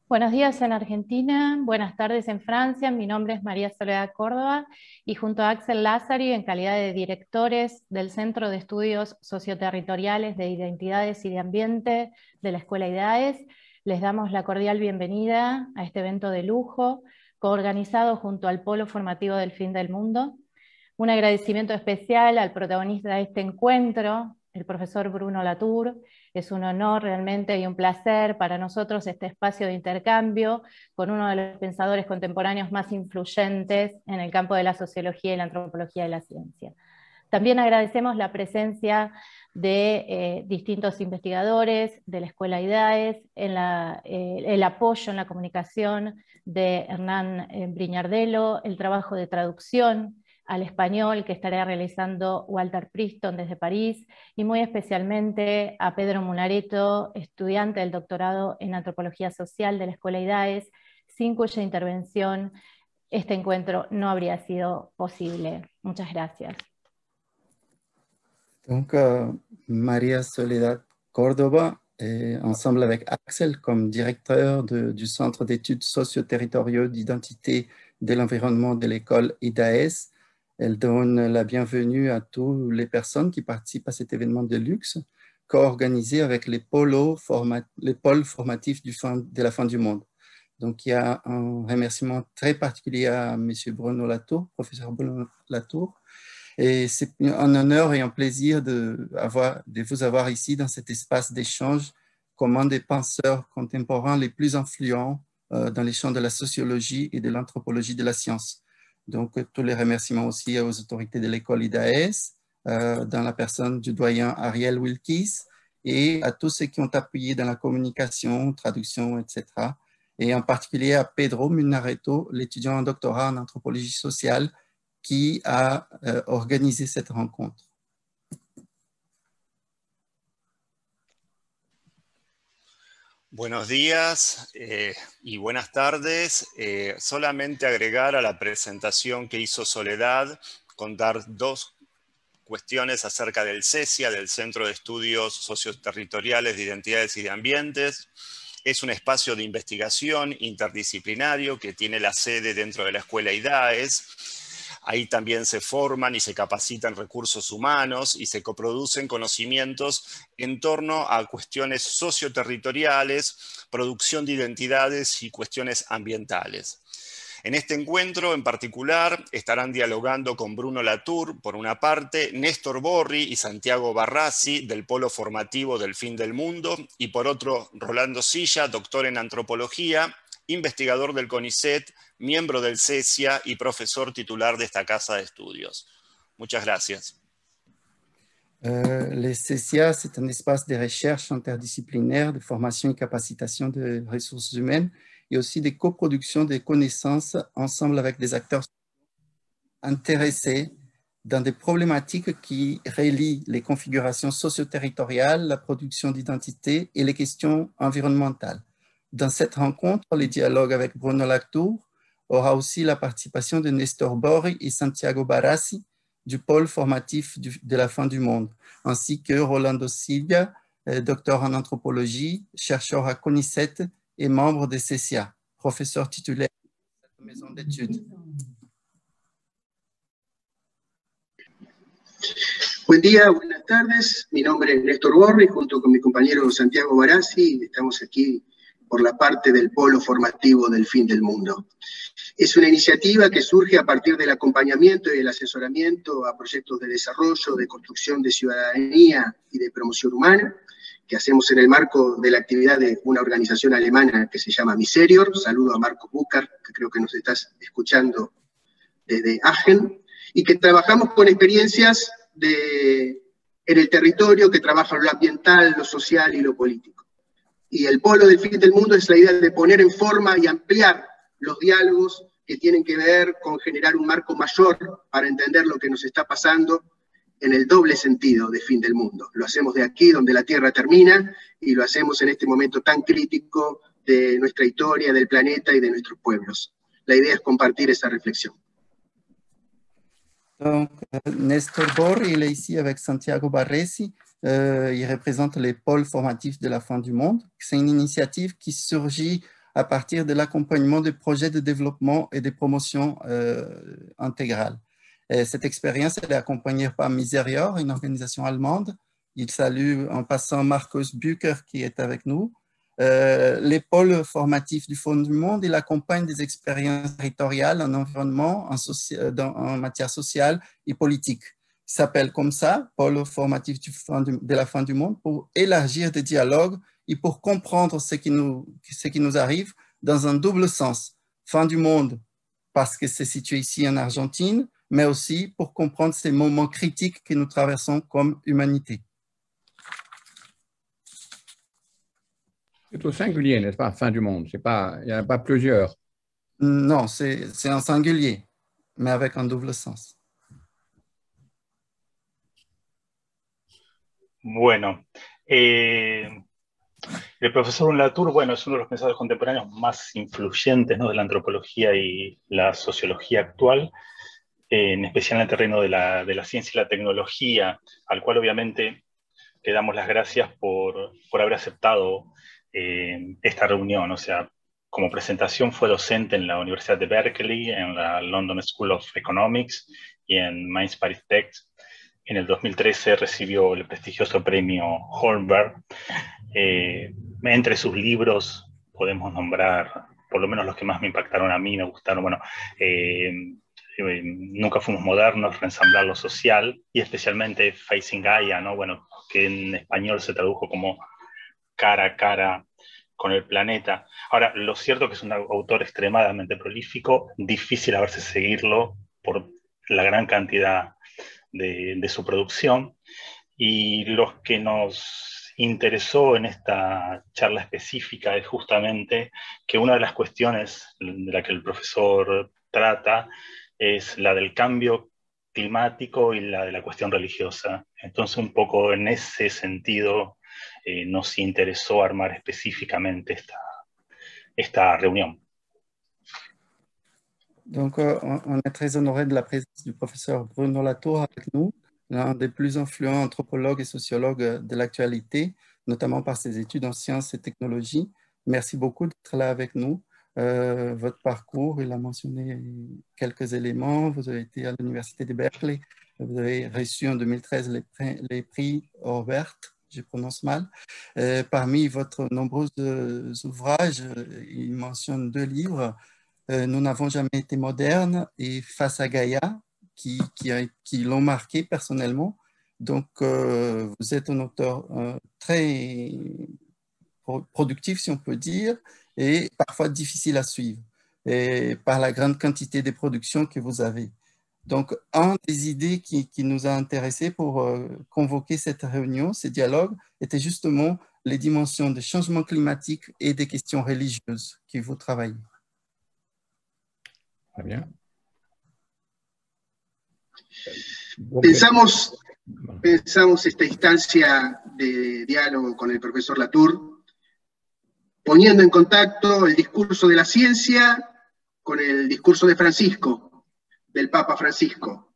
Buenos días en Argentina, buenas tardes en Francia. Mi nombre es María Soledad Córdoba y junto a Axel Lázari, en calidad de directores del Centro de Estudios Socioterritoriales de Identidades y de Ambiente de la Escuela IDAES, les damos la cordial bienvenida a este evento de lujo, coorganizado junto al Polo Formativo del Fin del Mundo. Un agradecimiento especial al protagonista de este encuentro, el profesor Bruno Latour. Es un honor realmente y un placer para nosotros este espacio de intercambio con uno de los pensadores contemporáneos más influyentes en el campo de la sociología y la antropología de la ciencia. También agradecemos la presencia de distintos investigadores de la Escuela IDAES, el apoyo en la comunicación de Hernán Briñardelo, el trabajo de traducción al español que estará realizando Walter Priston desde París, y muy especialmente a Pedro Munareto, estudiante del doctorado en Antropología Social de la Escuela IDAES, sin cuya intervención este encuentro no habría sido posible. Muchas gracias. Donc, Maria Soledad Córdoba, ensemble avec Axel comme directeur du Centre d'études socio-territoriaux d'identité de l'environnement de l'école IDAES. Elle donne la bienvenue à toutes les personnes qui participent à cet événement de luxe, co-organisé avec les pôles formatifs de la fin du monde. Donc, il y a un remerciement très particulier à M. Bruno Latour, professeur Bruno Latour. Et c'est un honneur et un plaisir de vous avoir ici dans cet espace d'échange comme un des penseurs contemporains les plus influents dans les champs de la sociologie et de l'anthropologie de la science. Donc, tous les remerciements aussi aux autorités de l'école IDAES, dans la personne du doyen Ariel Wilkes, et à tous ceux qui ont appuyé dans la communication, traduction, etc. Et en particulier à Pedro Munareto, l'étudiant en doctorat en anthropologie sociale, qui a organisé cette rencontre. Buenos días y buenas tardes. Solamente agregar a la presentación que hizo Soledad, contar dos cuestiones acerca del CESIA, del Centro de Estudios Socioterritoriales de Identidades y de Ambientes. Es un espacio de investigación interdisciplinario que tiene la sede dentro de la Escuela IDAES. Ahí también se forman y se capacitan recursos humanos y se coproducen conocimientos en torno a cuestiones socioterritoriales, producción de identidades y cuestiones ambientales. En este encuentro en particular estarán dialogando con Bruno Latour, por una parte, Néstor Borri y Santiago Barrasi, del Polo Formativo del Fin del Mundo, y por otro, Rolando Silla, doctor en antropología, investigador del CONICET, miembro del CESIA y profesor titular de esta casa de estudios. Muchas gracias. Le CESIA, c'est un espace de recherche interdisciplinaire, de formation et capacitation de ressources humaines, et aussi de coproduction des connaissances ensemble avec des acteurs intéressés dans des problématiques qui relient les configurations socio-territoriales, la production d'identité et les questions environnementales. Dans cette rencontre, le dialogue avec Bruno Latour aura aussi la participation de Nestor Borri et Santiago Barrasi du pôle formatif de la fin du monde, ainsi que Rolando Silla, docteur en anthropologie, chercheur à CONICET et membre de CESIA, professeur titulaire de cette maison d'études. Buen día, buenas tardes. Mi nombre es Néstor Borri, junto con mi compañero Santiago Barrasi. Estamos aquí por la parte del Polo Formativo del Fin del Mundo. Es una iniciativa que surge a partir del acompañamiento y del asesoramiento a proyectos de desarrollo, de construcción de ciudadanía y de promoción humana, que hacemos en el marco de la actividad de una organización alemana que se llama Miserior. Saludo a Marcos Bucar, que creo que nos estás escuchando desde Aachen, y que trabajamos con experiencias en el territorio, que trabajan lo ambiental, lo social y lo político. Y el Polo del Fin del Mundo es la idea de poner en forma y ampliar los diálogos que tienen que ver con generar un marco mayor para entender lo que nos está pasando en el doble sentido de fin del mundo. Lo hacemos de aquí, donde la Tierra termina, y lo hacemos en este momento tan crítico de nuestra historia, del planeta y de nuestros pueblos. La idea es compartir esa reflexión. Donc, Nestor Borri, il est ici avec Santiago Barresi. Il représente les pôles formatifs de la fin du monde. C'est une initiative qui surgit à partir de l'accompagnement des projets de développement et de promotion intégrale. Et cette expérience, elle est accompagnée par Miserior, une organisation allemande. Il salue en passant Markus Bücher qui est avec nous. Les pôles formatifs du Fonds du Monde, il accompagne des expériences territoriales en environnement, en matière sociale et politique. Il s'appelle comme ça, pôle formatif de la fin du monde, pour élargir des dialogues et pour comprendre ce qui nous arrive dans un double sens. Fin du monde, parce que c'est situé ici en Argentine, mais aussi pour comprendre ces moments critiques que nous traversons comme humanité. C'est au singulier, n'est-ce pas, fin du monde? Il n'y en a pas plusieurs. Non, c'est un singulier, mais avec un double sens. Bueno, el profesor Latour, bueno, es uno de los pensadores contemporáneos más influyentes, ¿no?, de la antropología y la sociología actual, en especial en el terreno de la ciencia y la tecnología, al cual obviamente le damos las gracias por haber aceptado esta reunión. O sea, como presentación fue docente en la Universidad de Berkeley, en la London School of Economics y en Mainz Paris Tech. En el 2013 recibió el prestigioso premio Holmberg. Entre sus libros podemos nombrar, por lo menos los que más me impactaron a mí, me gustaron, bueno, Nunca fuimos modernos, Reensamblar lo social, y especialmente Facing Gaia, ¿no? Bueno, que en español se tradujo como Cara a cara con el planeta. Ahora, lo cierto es que es un autor extremadamente prolífico, difícil a veces seguirlo por la gran cantidad de su producción, y lo que nos interesó en esta charla específica es justamente que una de las cuestiones de la que el profesor trata es la del cambio climático y la de la cuestión religiosa. Entonces, un poco en ese sentido nos interesó armar específicamente esta reunión. Donc, on est très honoré de la présence du professeur Bruno Latour avec nous, l'un des plus influents anthropologues et sociologues de l'actualité, notamment par ses études en sciences et technologies. Merci beaucoup d'être là avec nous. Votre parcours, il a mentionné quelques éléments. Vous avez été à l'Université de Berkeley. Vous avez reçu en 2013 les prix Orbert, je prononce mal. Parmi votre nombreux ouvrages, il mentionne 2 livres. Nous n'avons jamais été modernes et Face à Gaïa, qui l'ont marqué personnellement. Donc, vous êtes un auteur très productif, si on peut dire, et parfois difficile à suivre, et par la grande quantité de productions que vous avez. Donc, une des idées qui nous a intéressés pour convoquer cette réunion, ces dialogues, était justement les dimensions de changement climatique et des questions religieuses que vous travaillez. Très bien. Pensamos esta instancia de diálogo con el profesor Latour, poniendo en contacto el discurso de la ciencia con el discurso de Francisco, del Papa Francisco,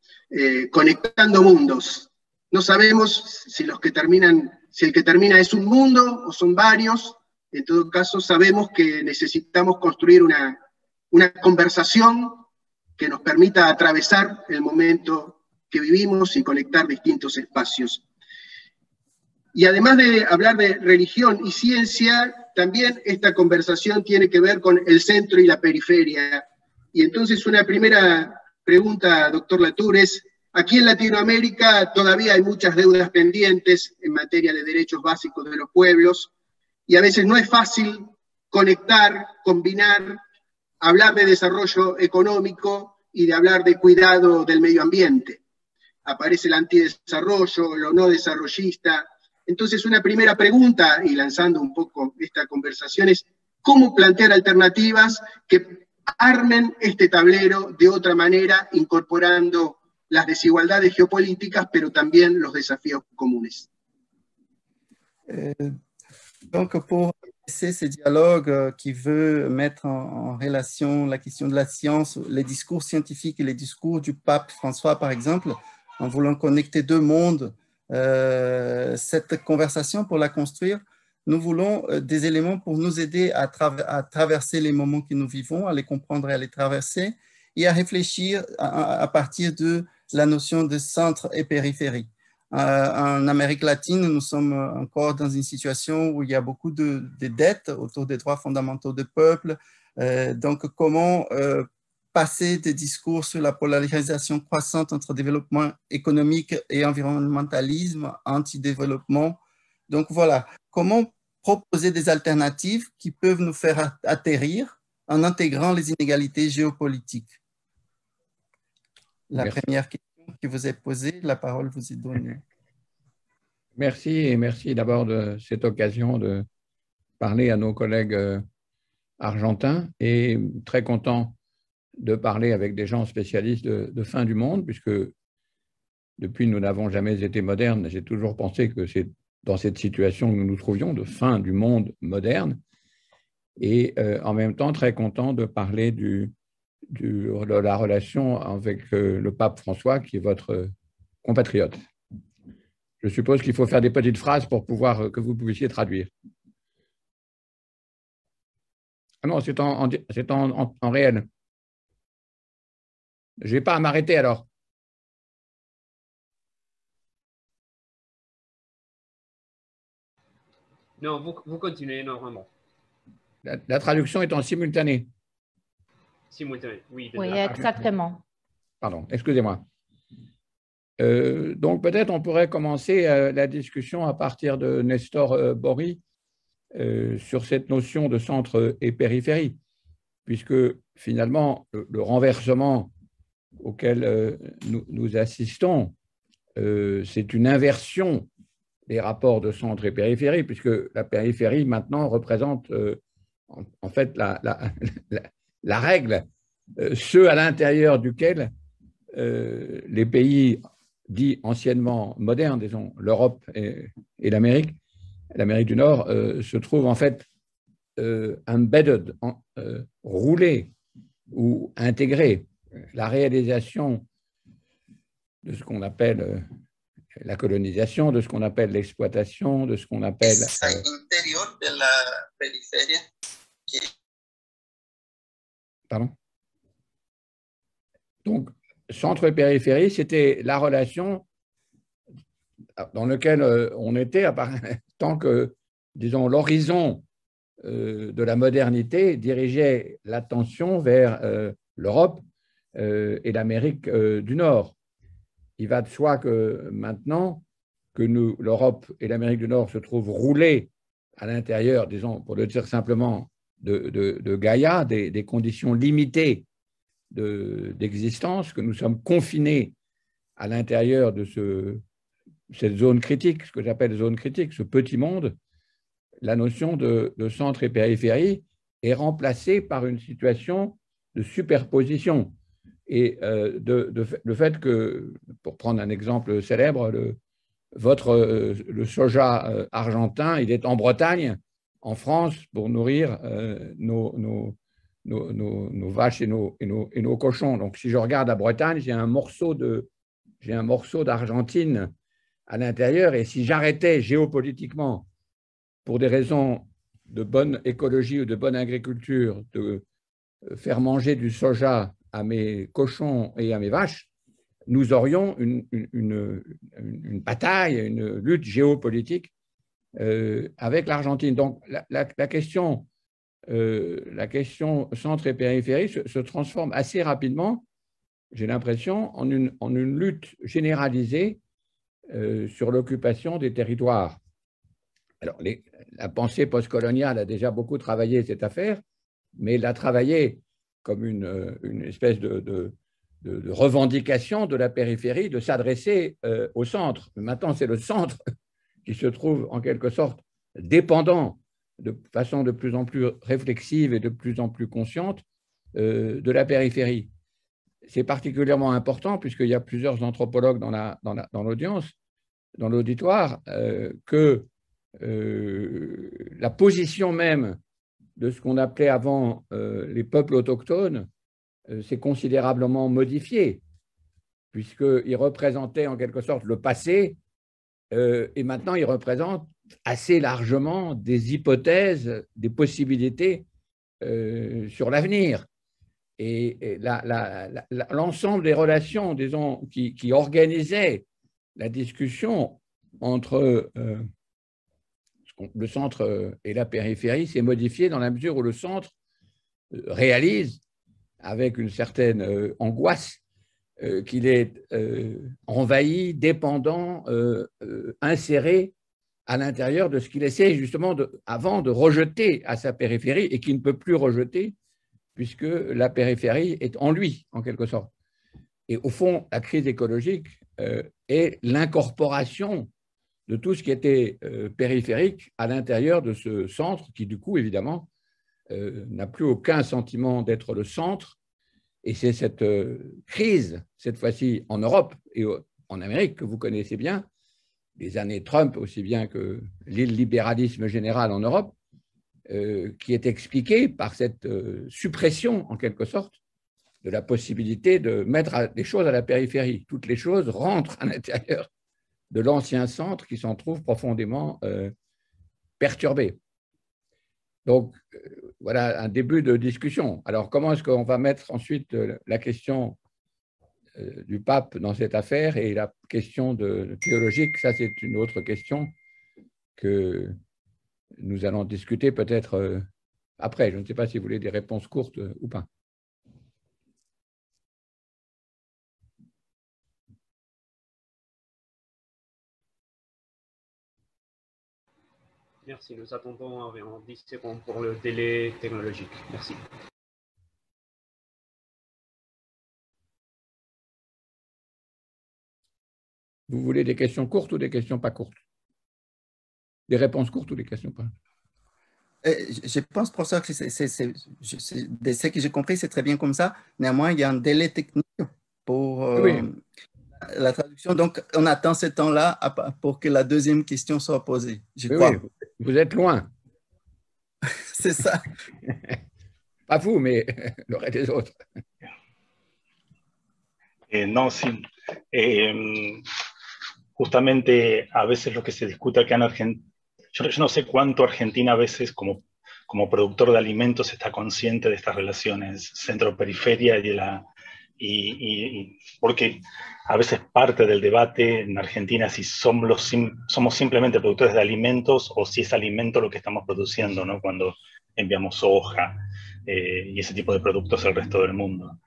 conectando mundos. No sabemos si el que termina es un mundo o son varios. En todo caso, sabemos que necesitamos construir una conversación que nos permita atravesar el momento que vivimos y conectar distintos espacios. Y además de hablar de religión y ciencia, también esta conversación tiene que ver con el centro y la periferia. Y entonces una primera pregunta, doctor Latour, es: aquí en Latinoamérica todavía hay muchas deudas pendientes en materia de derechos básicos de los pueblos, y a veces no es fácil conectar, combinar, hablar de desarrollo económico y de hablar de cuidado del medio ambiente. Aparece el antidesarrollo, lo no desarrollista. Entonces, una primera pregunta, y lanzando un poco esta conversación, es cómo plantear alternativas que armen este tablero de otra manera, incorporando las desigualdades geopolíticas, pero también los desafíos comunes. Donc, pour ce dialogue qui veut mettre en relation la question de la science, les discours scientifiques et les discours du pape François, par exemple, en voulant connecter 2 mondes, cette conversation, pour la construire, nous voulons des éléments pour nous aider à traverser les moments que nous vivons, à les comprendre et à les traverser, et à réfléchir à partir de la notion de centre et périphérie. En Amérique latine, nous sommes encore dans une situation où il y a beaucoup de dettes autour des droits fondamentaux des peuples. Donc, comment passer des discours sur la polarisation croissante entre développement économique et environnementalisme, anti-développement. Donc, voilà, comment proposer des alternatives qui peuvent nous faire atterrir en intégrant les inégalités géopolitiques. La première question qui vous est posée, la parole vous est donnée. Merci, et merci d'abord de cette occasion de parler à nos collègues argentins, et très content de parler avec des gens spécialistes de fin du monde, puisque depuis nous n'avons jamais été modernes. J'ai toujours pensé que c'est dans cette situation que nous nous trouvions, de fin du monde moderne, et en même temps très content de parler de la relation avec le pape François, qui est votre compatriote. Je suppose qu'il faut faire des petites phrases pour que vous puissiez traduire. Ah non, c'est en réel. Je n'ai pas à m'arrêter alors. Non, vous continuez normalement. La traduction est en simultané. Simultané, oui. Oui, exactement. Pardon, excusez-moi. Donc peut-être on pourrait commencer la discussion à partir de Nestor Borri sur cette notion de centre et périphérie, puisque finalement le renversement auquel nous assistons, c'est une inversion des rapports de centre et périphérie, puisque la périphérie maintenant représente en fait la règle, ceux à l'intérieur duquel les pays dits anciennement modernes, disons l'Europe et l'Amérique du Nord, se trouvent en fait embedded, roulés ou intégrés. La réalisation de ce qu'on appelle la colonisation, de ce qu'on appelle l'exploitation, de ce qu'on appelle… l'intérieur de la périphérie. Pardon? Donc, centre et périphérie, c'était la relation dans laquelle on était tant que, disons, l'horizon de la modernité dirigeait l'attention vers l'Europe et l'Amérique du Nord. Il va de soi que maintenant que l'Europe et l'Amérique du Nord se trouvent roulées à l'intérieur, disons, pour le dire simplement, de Gaïa, des conditions limitées d'existence, que nous sommes confinés à l'intérieur de cette zone critique, ce que j'appelle zone critique, ce petit monde, la notion de centre et périphérie est remplacée par une situation de superposition. Et le fait que, pour prendre un exemple célèbre, le soja argentin, il est en Bretagne, en France, pour nourrir nos vaches et nos cochons. Donc, si je regarde la Bretagne, j'ai un morceau d'Argentine à l'intérieur, et si j'arrêtais géopolitiquement, pour des raisons de bonne écologie ou de bonne agriculture, de faire manger du soja à mes cochons et à mes vaches, nous aurions une bataille, une lutte géopolitique avec l'Argentine. Donc, la question centre et périphérie se transforme assez rapidement, j'ai l'impression, en une lutte généralisée sur l'occupation des territoires. Alors, la pensée postcoloniale a déjà beaucoup travaillé cette affaire, mais elle a travaillé comme une espèce de revendication de la périphérie de s'adresser au centre. Maintenant, c'est le centre qui se trouve en quelque sorte dépendant de façon de plus en plus réflexive et de plus en plus consciente de la périphérie. C'est particulièrement important puisqu'il y a plusieurs anthropologues dans l'audience, dans l'auditoire, que la position même de ce qu'on appelait avant les peuples autochtones s'est considérablement modifiée, puisqu'ils représentaient en quelque sorte le passé, et maintenant ils représentent assez largement des hypothèses, des possibilités sur l'avenir. Et l'ensemble des relations, disons, qui organisaient la discussion entre le centre et la périphérie s'est modifié dans la mesure où le centre réalise, avec une certaine angoisse, qu'il est envahi, dépendant, inséré à l'intérieur de ce qu'il essaie justement avant de rejeter à sa périphérie et qu'il ne peut plus rejeter puisque la périphérie est en lui, en quelque sorte. Et au fond, la crise écologique est l'incorporation de tout ce qui était périphérique à l'intérieur de ce centre qui, du coup, évidemment, n'a plus aucun sentiment d'être le centre. Et c'est cette crise, cette fois-ci en Europe et en Amérique, que vous connaissez bien, les années Trump aussi bien que l'illibéralisme général en Europe, qui est expliquée par cette suppression, en quelque sorte, de la possibilité de mettre les choses à la périphérie. Toutes les choses rentrent à l'intérieur de l'ancien centre qui s'en trouve profondément perturbé. Donc, voilà un début de discussion. Alors, comment est-ce qu'on va mettre ensuite la question du pape dans cette affaire et la question théologique? Ça, c'est une autre question que nous allons discuter peut-être après. Je ne sais pas si vous voulez des réponses courtes ou pas. Merci, nous attendons environ 10 secondes pour le délai technologique. Merci. Vous voulez des questions courtes ou des questions pas courtes? Des réponses courtes ou des questions pas? Je pense, professeur, que de ce que j'ai compris, c'est très bien comme ça. Néanmoins, il y a un délai technique pour la traduction. Donc, on attend ce temps-là pour que la deuxième question soit posée, je crois. Oui, vous êtes loin. C'est ça. Pas vous, mais le reste des autres. No, sí. Justamente a veces lo que se discute acá en Argentina, yo no sé cuánto Argentina a veces como productor de alimentos está consciente de estas relaciones centro-periferia y porque a veces parte del debate en Argentina si somos simplemente productores de alimentos o si es alimento lo que estamos produciendo, ¿no? Cuando enviamos soja y ese tipo de productos al resto del mundo.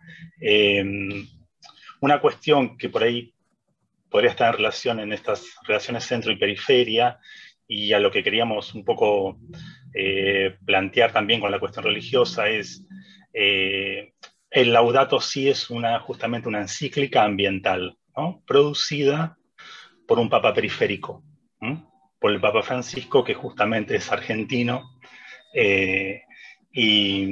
Una cuestión que por ahí podría estar en relación en estas relaciones centro y periferia y a lo que queríamos un poco plantear también con la cuestión religiosa es el Laudato Si es justamente una encíclica ambiental, ¿no? Producida por un papa periférico, ¿no? Por el Papa Francisco, que justamente es argentino y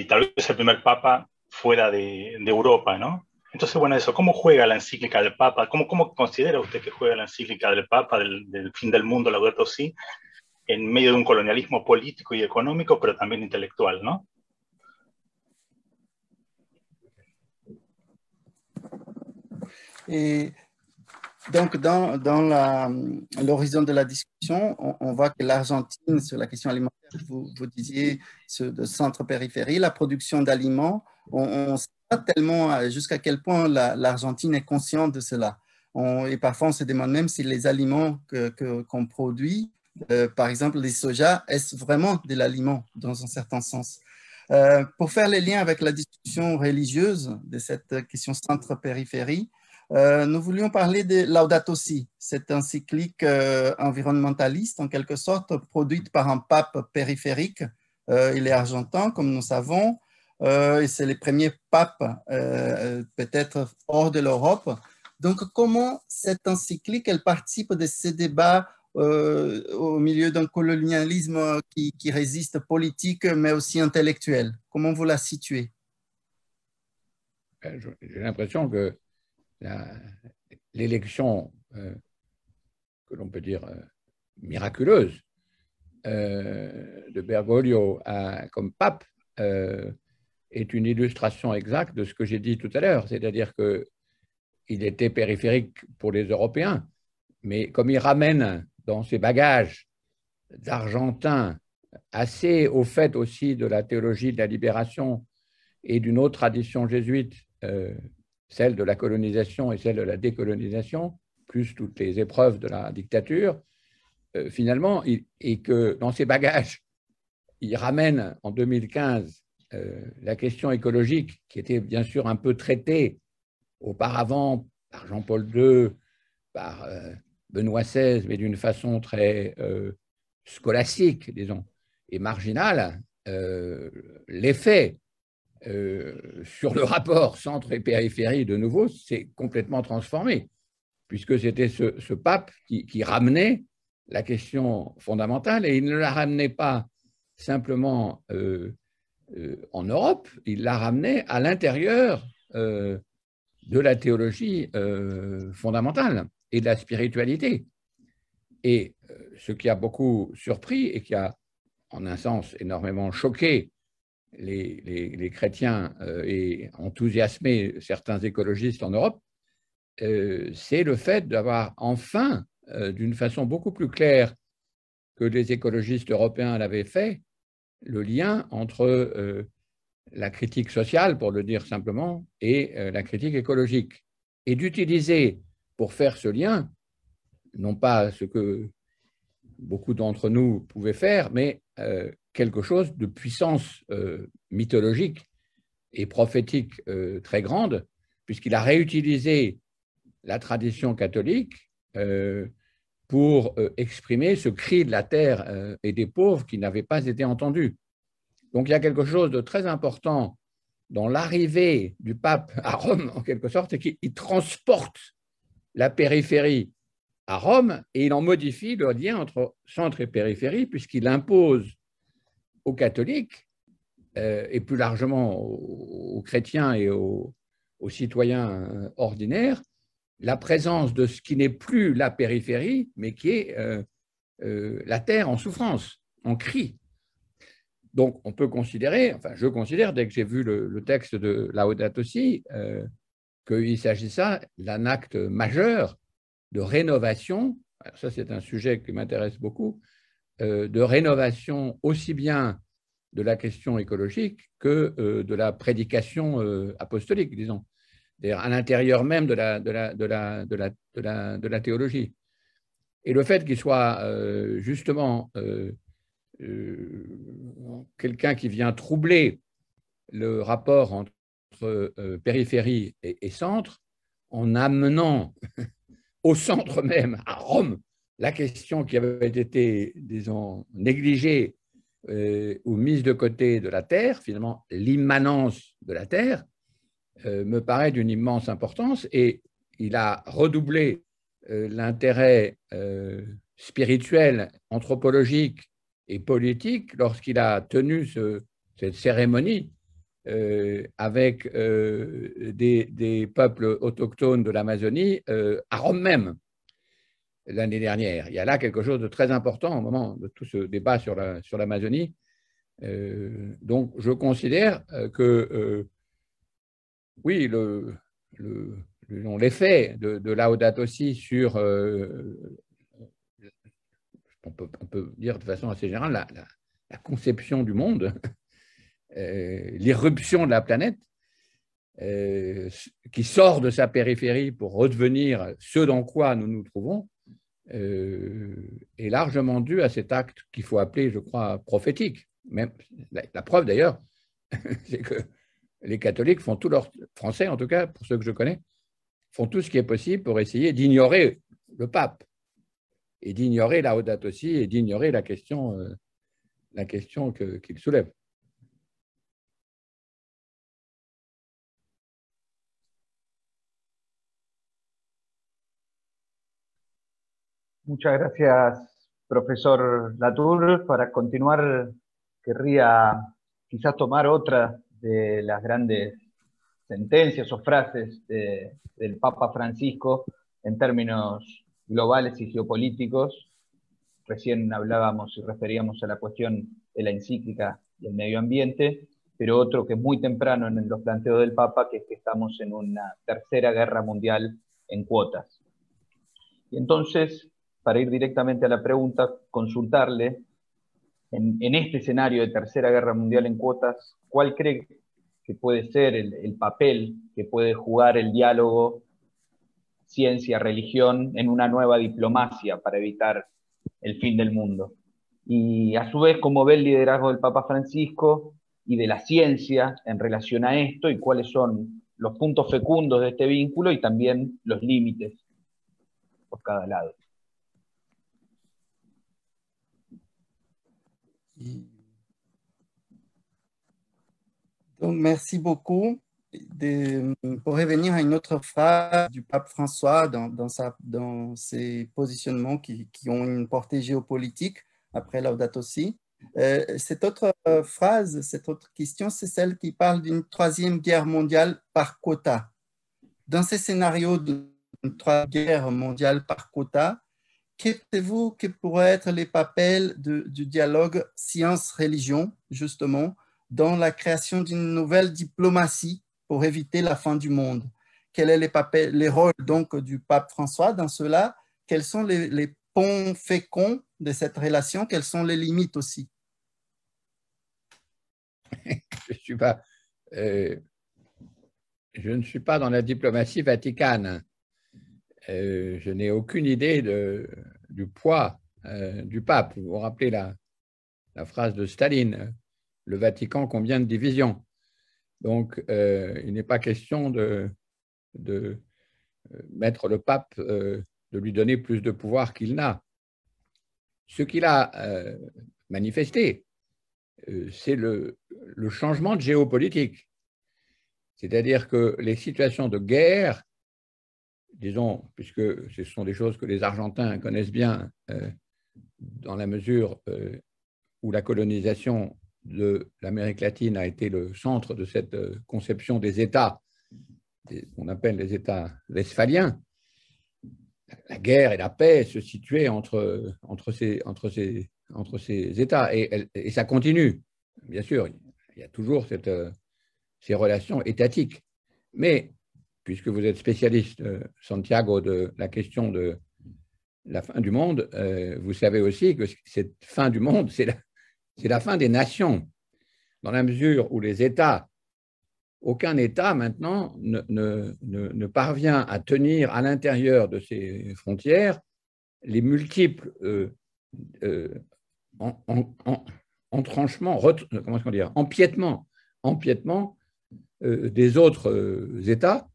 tal vez el primer papa fuera de Europa, ¿no? Entonces, bueno, eso, ¿cómo juega la encíclica del Papa? ¿Cómo considera usted que juega la encíclica del Papa del fin del mundo, Laudato Si, en medio de un colonialismo político y económico, pero también intelectual, ¿no? Et donc, dans l'horizon de la discussion, on voit que l'Argentine, sur la question alimentaire, vous disiez, de centre-périphérie, la production d'aliments, on ne sait pas tellement jusqu'à quel point l'Argentine est consciente de cela. Et parfois, on se demande même si les aliments qu'on produit, par exemple les soja, est-ce vraiment de l'aliment dans un certain sens? Pour faire les liens avec la discussion religieuse de cette question centre-périphérie, nous voulions parler de Laudato Si, cette encyclique environnementaliste, en quelque sorte, produite par un pape périphérique. Il est argentin, comme nous savons, et c'est le premier pape peut-être hors de l'Europe. Donc, comment cette encyclique, elle participe de ces débats au milieu d'un colonialisme qui résiste politique, mais aussi intellectuel? Comment vous la situez? J'ai l'impression que l'élection que l'on peut dire miraculeuse de Bergoglio comme pape est une illustration exacte de ce que j'ai dit tout à l'heure, c'est-à-dire qu'il était périphérique pour les Européens, mais comme il ramène dans ses bagages d'Argentin, assez au fait aussi de la théologie de la libération et d'une autre tradition jésuite, celle de la colonisation et celle de la décolonisation, plus toutes les épreuves de la dictature, finalement, et que dans ses bagages, il ramène en 2015 la question écologique, qui était bien sûr un peu traitée auparavant par Jean-Paul II, par Benoît XVI, mais d'une façon très scolastique, disons, et marginale, l'effet sur le rapport centre et périphérie, de nouveau, s'est complètement transformé, puisque c'était ce pape qui ramenait la question fondamentale, et il ne la ramenait pas simplement en Europe, il la ramenait à l'intérieur de la théologie fondamentale et de la spiritualité. Et ce qui a beaucoup surpris et qui a, en un sens, énormément choqué les chrétiens et enthousiasmé certains écologistes en Europe, c'est le fait d'avoir enfin, d'une façon beaucoup plus claire que les écologistes européens l'avaient fait, le lien entre la critique sociale, pour le dire simplement, et la critique écologique. Et d'utiliser, pour faire ce lien, non pas ce que beaucoup d'entre nous pouvaient faire, mais quelque chose de puissance mythologique et prophétique très grande, puisqu'il a réutilisé la tradition catholique pour exprimer ce cri de la terre et des pauvres qui n'avait pas été entendu. Donc il y a quelque chose de très important dans l'arrivée du pape à Rome, en quelque sorte, c'est qu'il transporte la périphérie à Rome et il en modifie le lien entre centre et périphérie, puisqu'il impose aux catholiques et plus largement aux chrétiens et aux citoyens ordinaires la présence de ce qui n'est plus la périphérie, mais qui est la terre en souffrance, en cri. Donc, on peut considérer, enfin, je considère, dès que j'ai vu le texte de Laudato Si, qu'il s'agissait d'un acte majeur de rénovation. Alors ça, c'est un sujet qui m'intéresse beaucoup, de rénovation aussi bien de la question écologique que de la prédication apostolique, disons, c'est-à-dire à l'intérieur même de la théologie. Et le fait qu'il soit justement quelqu'un qui vient troubler le rapport entre périphérie et centre, en amenant au centre même, à Rome, la question qui avait été, disons, négligée ou mise de côté de la Terre, finalement l'immanence de la Terre, me paraît d'une immense importance, et il a redoublé l'intérêt spirituel, anthropologique et politique lorsqu'il a tenu cette cérémonie avec des peuples autochtones de l'Amazonie à Rome même l'année dernière. Il y a là quelque chose de très important au moment de tout ce débat sur l'Amazonie. Donc je considère que oui, l'effet de Laudato Si sur, on peut dire de façon assez générale, la conception du monde, l'irruption de la planète, qui sort de sa périphérie pour redevenir ce dans quoi nous nous trouvons, est largement dû à cet acte qu'il faut appeler, je crois, prophétique. Même, la preuve d'ailleurs, c'est que les catholiques font tout leur, français en tout cas, pour ceux que je connais, font tout ce qui est possible pour essayer d'ignorer le pape et d'ignorer Laudato Si et d'ignorer la question qu'il soulève. Muchas gracias, profesor Latour. Para continuar, querría quizás tomar otra de las grandes sentencias o frases del Papa Francisco en términos globales y geopolíticos. Recién hablábamos y referíamos a la cuestión de la encíclica y el medio ambiente, pero otro que es muy temprano en los planteos del Papa, que es que estamos en una tercera guerra mundial en cuotas. Y entonces para ir directamente a la pregunta, consultarle, en este escenario de Tercera Guerra Mundial en cuotas, ¿cuál cree que puede ser el papel que puede jugar el diálogo ciencia-religión en una nueva diplomacia para evitar el fin del mundo? Y a su vez, ¿cómo ve el liderazgo del Papa Francisco y de la ciencia en relación a esto, y cuáles son los puntos fecundos de este vínculo y también los límites por cada lado? Donc, merci beaucoup. Pour revenir à une autre phrase du pape François dans ses positionnements qui ont une portée géopolitique, après Laudato Si, cette autre phrase, cette autre question, c'est celle qui parle d'une troisième guerre mondiale par quota. Dans ces scénarios d'une troisième guerre mondiale par quota, qu'est-ce que pourraient être les papels du dialogue science-religion, justement, dans la création d'une nouvelle diplomatie pour éviter la fin du monde? Quels sont les rôles donc du pape François dans cela? Quels sont les ponts féconds de cette relation? Quelles sont les limites aussi? Je ne suis pas dans la diplomatie vaticane. Je n'ai aucune idée du poids du pape. Vous vous rappelez la phrase de Staline, le Vatican, combien de divisions? Donc, il n'est pas question de mettre le pape, de lui donner plus de pouvoir qu'il n'a. Ce qu'il a manifesté, c'est le changement de géopolitique. C'est-à-dire que les situations de guerre, disons, puisque ce sont des choses que les Argentins connaissent bien, dans la mesure où la colonisation de l'Amérique latine a été le centre de cette conception des États, qu'on appelle les États westphaliens. La guerre et la paix se situaient entre ces États, et ça continue. Bien sûr, il y a toujours ces relations étatiques. Mais, puisque vous êtes spécialiste, Santiago, de la question de la fin du monde, vous savez aussi que cette fin du monde, c'est la fin des nations, dans la mesure où les États, aucun État maintenant ne parvient à tenir à l'intérieur de ses frontières les multiples entranchements, comment est-ce qu'on dit, empiètements des autres États,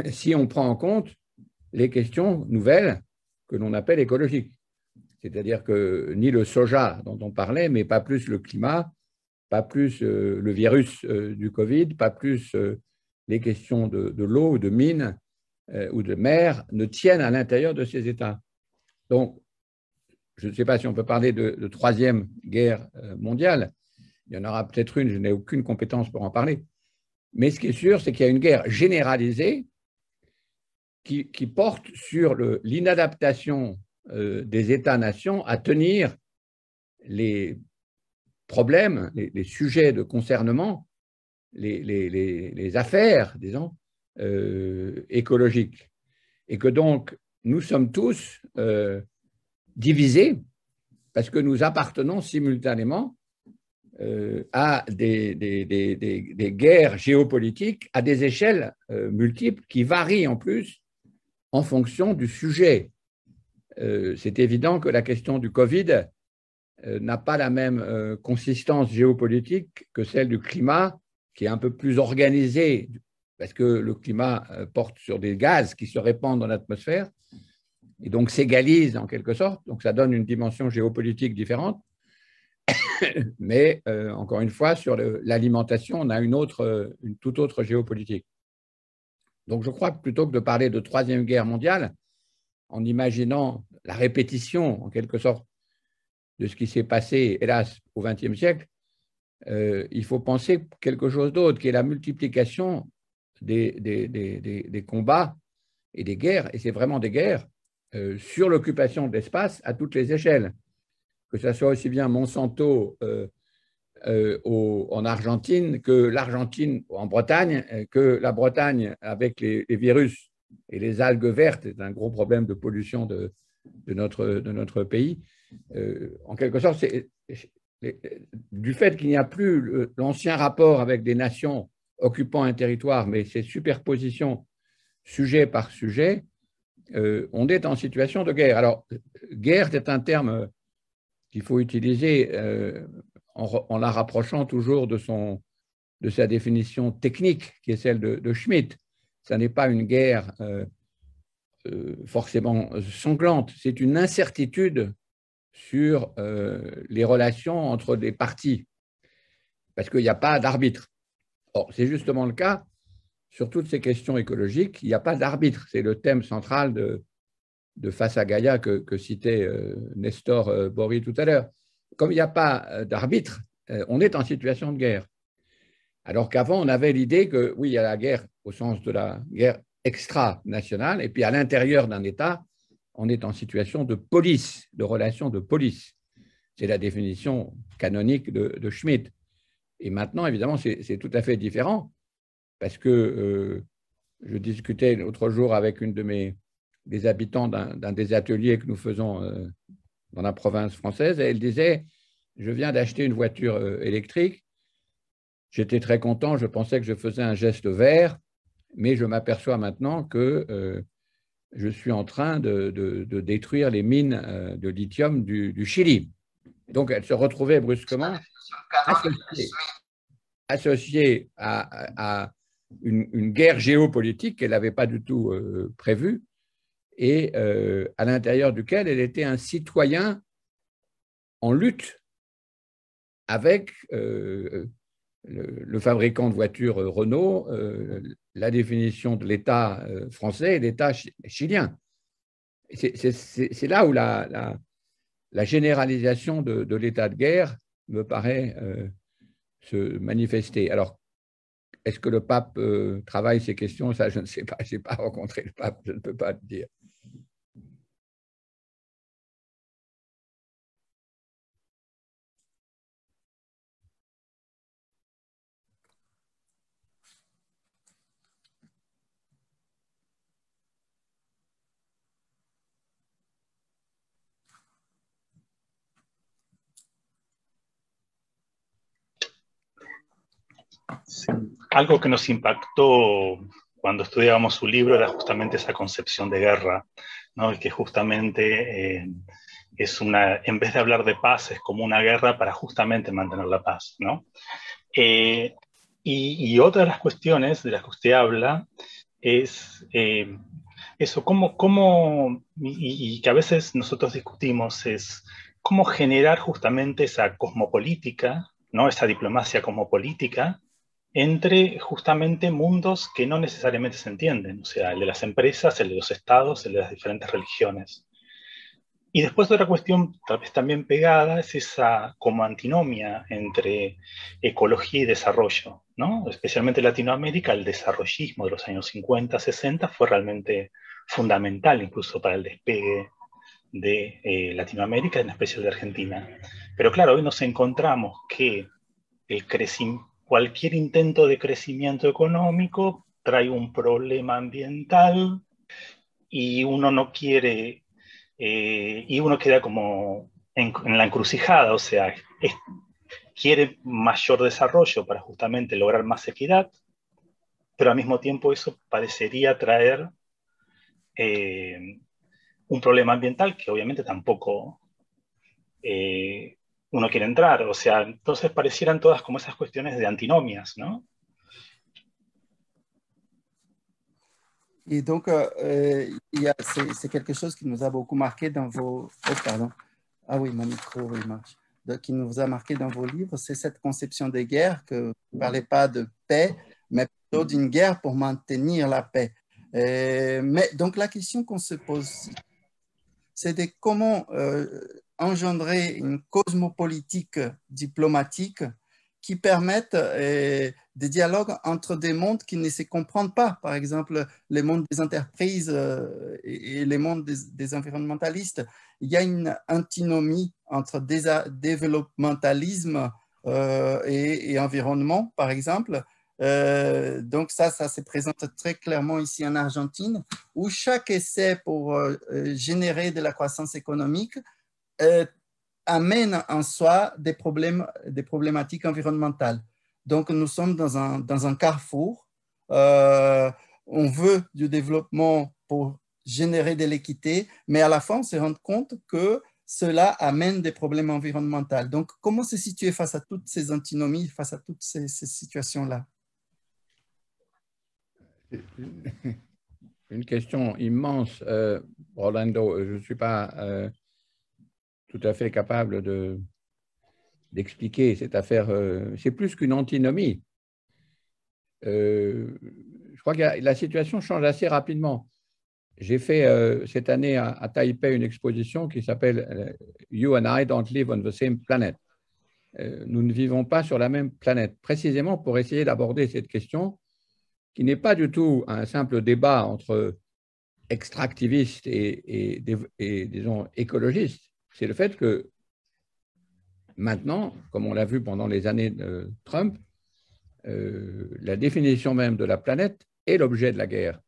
si on prend en compte les questions nouvelles que l'on appelle écologiques. C'est-à-dire que ni le soja dont on parlait, mais pas plus le climat, pas plus le virus du Covid, pas plus les questions de l'eau, de mines ou de mer ne tiennent à l'intérieur de ces États. Donc, je ne sais pas si on peut parler de troisième guerre mondiale. Il y en aura peut-être une, je n'ai aucune compétence pour en parler. Mais ce qui est sûr, c'est qu'il y a une guerre généralisée qui porte sur l'inadaptation des États-nations à tenir les problèmes, les sujets de concernement, les affaires, disons, écologiques. Et que donc, nous sommes tous divisés parce que nous appartenons simultanément à des guerres géopolitiques à des échelles multiples qui varient en plus en fonction du sujet. C'est évident que la question du Covid n'a pas la même consistance géopolitique que celle du climat, qui est un peu plus organisée, parce que le climat porte sur des gaz qui se répandent dans l'atmosphère, et donc s'égalise en quelque sorte, donc ça donne une dimension géopolitique différente. Mais encore une fois, sur l'alimentation, on a une toute autre géopolitique. Donc je crois que plutôt que de parler de troisième guerre mondiale, en imaginant la répétition, en quelque sorte, de ce qui s'est passé, hélas, au XXe siècle, il faut penser quelque chose d'autre, qui est la multiplication des combats et des guerres, et c'est vraiment des guerres, sur l'occupation de l'espace à toutes les échelles, que ce soit aussi bien Monsanto en Argentine que l'Argentine en Bretagne, que la Bretagne avec les virus et les algues vertes, c'est un gros problème de pollution de notre pays. En quelque sorte, du fait qu'il n'y a plus l'ancien rapport avec des nations occupant un territoire, mais ces superpositions sujet par sujet, on est en situation de guerre. Alors, guerre, c'est un terme qu'il faut utiliser en la rapprochant toujours de sa définition technique, qui est celle de Schmitt. Ce n'est pas une guerre forcément sanglante, c'est une incertitude sur les relations entre des parties, parce qu'il n'y a pas d'arbitre. Or, c'est justement le cas sur toutes ces questions écologiques, il n'y a pas d'arbitre. C'est le thème central de Face à Gaïa que citait Nestor Bory tout à l'heure. Comme il n'y a pas d'arbitre, on est en situation de guerre. Alors qu'avant, on avait l'idée que, oui, il y a la guerre au sens de la guerre extra-nationale, et puis à l'intérieur d'un État, on est en situation de police, de relation de police. C'est la définition canonique de Schmitt. Et maintenant, évidemment, c'est tout à fait différent, parce que je discutais l'autre jour avec une des habitants d'un des ateliers que nous faisons dans la province française, et elle disait, je viens d'acheter une voiture électrique, j'étais très content, je pensais que je faisais un geste vert, mais je m'aperçois maintenant que je suis en train de détruire les mines de lithium du Chili. Donc, elle se retrouvait brusquement associée à une guerre géopolitique qu'elle n'avait pas du tout prévue et à l'intérieur duquel elle était un citoyen en lutte avec le fabricant de voitures Renault, la définition de l'État français et l'État chilien. C'est là où la généralisation de l'état de guerre me paraît se manifester. Alors, est-ce que le pape travaille ces questions? Ça, je ne sais pas. Je n'ai pas rencontré le pape, je ne peux pas te dire. Sí. Algo que nos impactó cuando estudiábamos su libro era justamente esa concepción de guerra, ¿no? Y que justamente es en vez de hablar de paz, es como una guerra para justamente mantener la paz, ¿no? Y otra de las cuestiones de las que usted habla es eso, y que a veces nosotros discutimos, es cómo generar justamente esa cosmopolítica, ¿no? Esa diplomacia cosmopolítica entre justamente mundos que no necesariamente se entienden, o sea, el de las empresas, el de los estados, el de las diferentes religiones. Y después otra cuestión, tal vez también pegada, es esa como antinomia entre ecología y desarrollo, ¿no? Especialmente en Latinoamérica, el desarrollismo de los años 50, 60 fue realmente fundamental incluso para el despegue de Latinoamérica, en especial de Argentina. Pero claro, hoy nos encontramos que cualquier intento de crecimiento económico trae un problema ambiental y uno no quiere, y uno queda como en la encrucijada, o sea, quiere mayor desarrollo para justamente lograr más equidad, pero al mismo tiempo eso parecería traer un problema ambiental que obviamente tampoco uno quiere entrar, o sea, entonces parecieran todas como esas cuestiones de antinomias, ¿no? Et donc, c'est quelque chose qui nous a beaucoup marqué dans vos... Oh, pardon. Ah oui, mon micro, il marche. Donc, qui nous a marqué dans vos livres, c'est cette conception des guerres, que vous ne parlez pas de paix, mais plutôt d'une guerre pour maintenir la paix. Mais donc, la question qu'on se pose, c'est de comment engendrer une cosmopolitique diplomatique qui permette des dialogues entre des mondes qui ne se comprennent pas. Par exemple, les mondes des entreprises et les mondes des environnementalistes. Il y a une antinomie entre développementalisme et environnement, par exemple. Donc ça se présente très clairement ici en Argentine, où chaque essai pour générer de la croissance économique amène en soi des problématiques environnementales. Donc nous sommes dans un carrefour. On veut du développement pour générer de l'équité, mais à la fin, on se rend compte que cela amène des problèmes environnementaux. Donc, comment se situer face à toutes ces antinomies, face à toutes ces situations-là? Une question immense, Rolando. Je ne suis pas tout à fait capable d'expliquer cette affaire. C'est plus qu'une antinomie. Je crois que la situation change assez rapidement. J'ai fait cette année à Taipei une exposition qui s'appelle « You and I don't live on the same planet ». Nous ne vivons pas sur la même planète, précisément pour essayer d'aborder cette question qui n'est pas du tout un simple débat entre extractivistes et disons, écologistes. C'est le fait que maintenant, comme on l'a vu pendant les années de Trump, la définition même de la planète est l'objet de la guerre.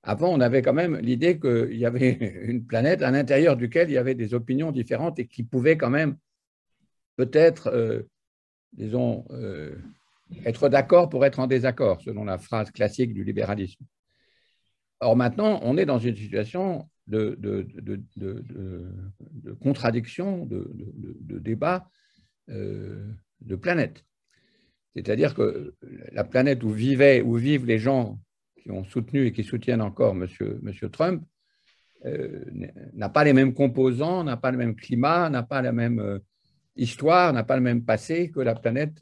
Avant, on avait quand même l'idée qu'il y avait une planète à l'intérieur duquel il y avait des opinions différentes et qui pouvaient quand même peut-être, disons, être d'accord pour être en désaccord, selon la phrase classique du libéralisme. Or, maintenant, on est dans une situation de contradiction, de débat de planète. C'est-à-dire que la planète où vivent les gens qui ont soutenu et qui soutiennent encore M. Trump n'a pas les mêmes composants, n'a pas le même climat, n'a pas la même histoire, n'a pas le même passé que la planète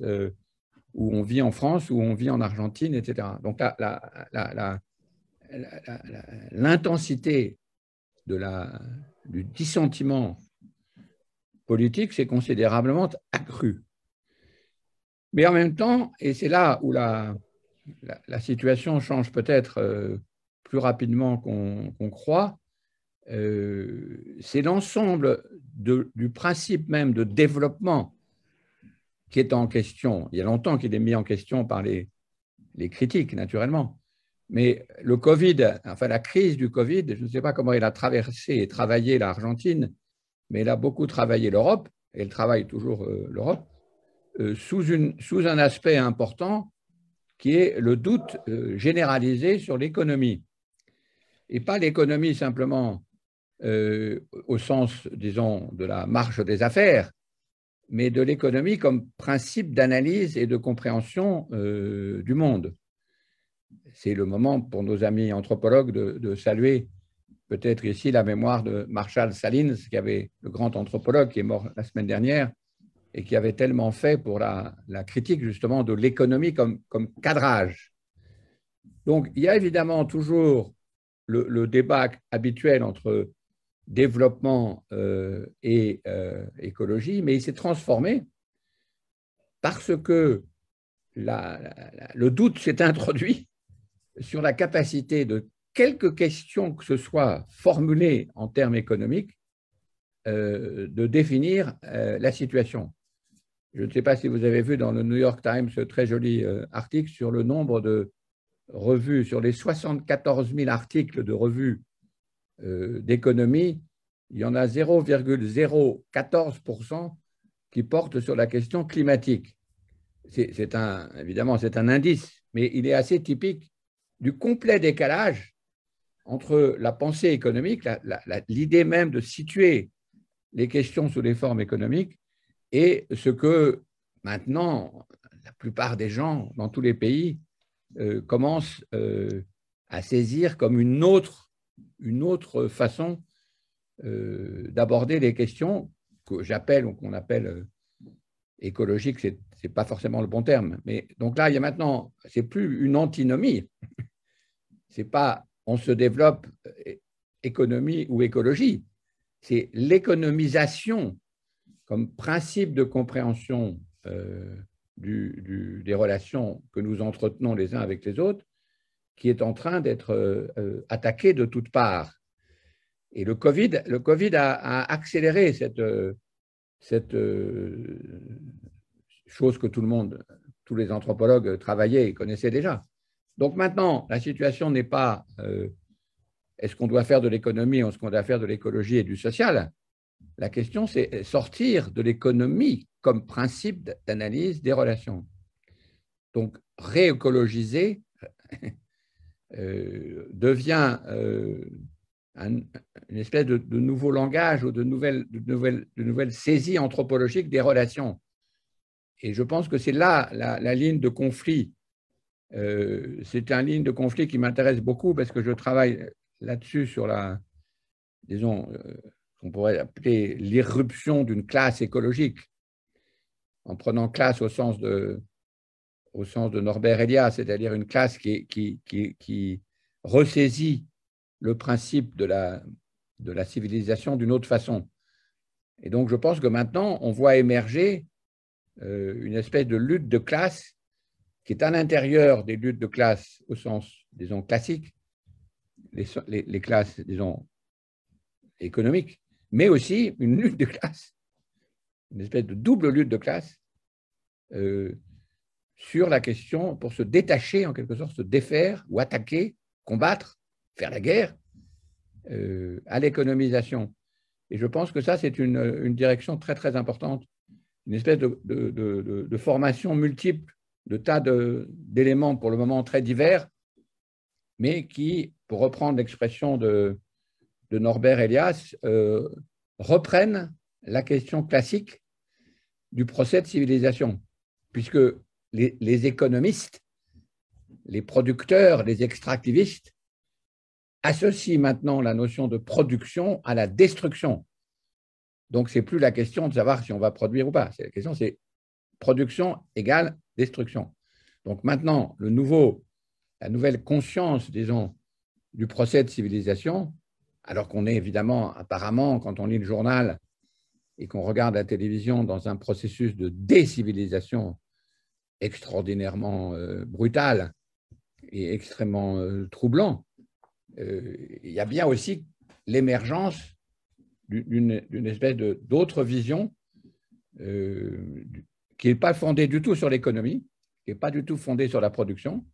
où on vit en France, où on vit en Argentine, etc. Donc l'intensité du dissentiment politique s'est considérablement accrue. Mais en même temps, et c'est là où la situation change peut-être plus rapidement qu'on croit, c'est l'ensemble du principe même de développement qui est en question. Il y a longtemps qu'il est mis en question par les critiques, naturellement. Mais le Covid, enfin la crise du Covid, je ne sais pas comment il a traversé et travaillé l'Argentine, mais il a beaucoup travaillé l'Europe, et il travaille toujours l'Europe, sous un aspect important qui est le doute généralisé sur l'économie. Et pas l'économie simplement au sens, disons, de la marche des affaires, mais de l'économie comme principe d'analyse et de compréhension du monde. C'est le moment pour nos amis anthropologues de saluer peut-être ici la mémoire de Marshall Salins, le grand anthropologue qui est mort la semaine dernière, et qui avait tellement fait pour la critique justement de l'économie comme cadrage. Donc, il y a évidemment toujours le débat habituel entre développement et écologie, mais il s'est transformé parce que le doute s'est introduit sur la capacité de quelques questions que ce soit formulées en termes économiques de définir la situation. Je ne sais pas si vous avez vu dans le New York Times ce très joli article sur le nombre de revues, sur les 74 000 articles de revues d'économie, il y en a 0,014% qui portent sur la question climatique. Évidemment, c'est un indice, mais il est assez typique du complet décalage entre la pensée économique, l'idée même de situer les questions sous les formes économiques, et ce que maintenant la plupart des gens dans tous les pays commencent à saisir comme une autre façon d'aborder les questions que j'appelle ou qu'on appelle écologiques. C'est pas forcément le bon terme, mais donc là il y a maintenant, c'est plus une antinomie, c'est pas on se développe économie ou écologie, c'est l'économisation comme principe de compréhension des relations que nous entretenons les uns avec les autres, qui est en train d'être attaqué de toutes parts. Et le Covid a accéléré cette chose que tout le monde tous les anthropologues travaillaient et connaissaient déjà. Donc maintenant, la situation n'est pas est-ce qu'on doit faire de l'économie ou est-ce qu'on doit faire de l'écologie et du social. La question, c'est sortir de l'économie comme principe d'analyse des relations. Donc, réécologiser devient une espèce de nouveau langage ou de nouvelles saisies anthropologiques des relations. Et je pense que c'est là la ligne de conflit. C'est une ligne de conflit qui m'intéresse beaucoup parce que je travaille là-dessus sur disons, qu'on pourrait appeler l'irruption d'une classe écologique, en prenant classe au sens de Norbert Elias, c'est-à-dire une classe qui ressaisit le principe de la civilisation d'une autre façon. Et donc, je pense que maintenant, on voit émerger une espèce de lutte de classe qui est à l'intérieur des luttes de classe au sens, disons, classique, les classes, disons, économiques, mais aussi une lutte de classe, une espèce de double lutte de classe sur la question pour se détacher, en quelque sorte, se défaire ou attaquer, combattre, faire la guerre à l'économisation. Et je pense que ça, c'est une direction très, très importante, une espèce de formation multiple de tas d'éléments pour le moment très divers, mais qui, pour reprendre l'expression de Norbert Elias, reprennent la question classique du procès de civilisation, puisque les économistes, les producteurs, les extractivistes associent maintenant la notion de production à la destruction. Donc, ce n'est plus la question de savoir si on va produire ou pas. La question, c'est production égale destruction. Donc maintenant, la nouvelle conscience, disons, du procès de civilisation, alors qu'on est évidemment, apparemment, quand on lit le journal et qu'on regarde la télévision dans un processus de décivilisation extraordinairement brutal et extrêmement troublant, il y a bien aussi l'émergence d'une espèce d'autre vision qui n'est pas fondée du tout sur l'économie, qui n'est pas du tout fondée sur la production,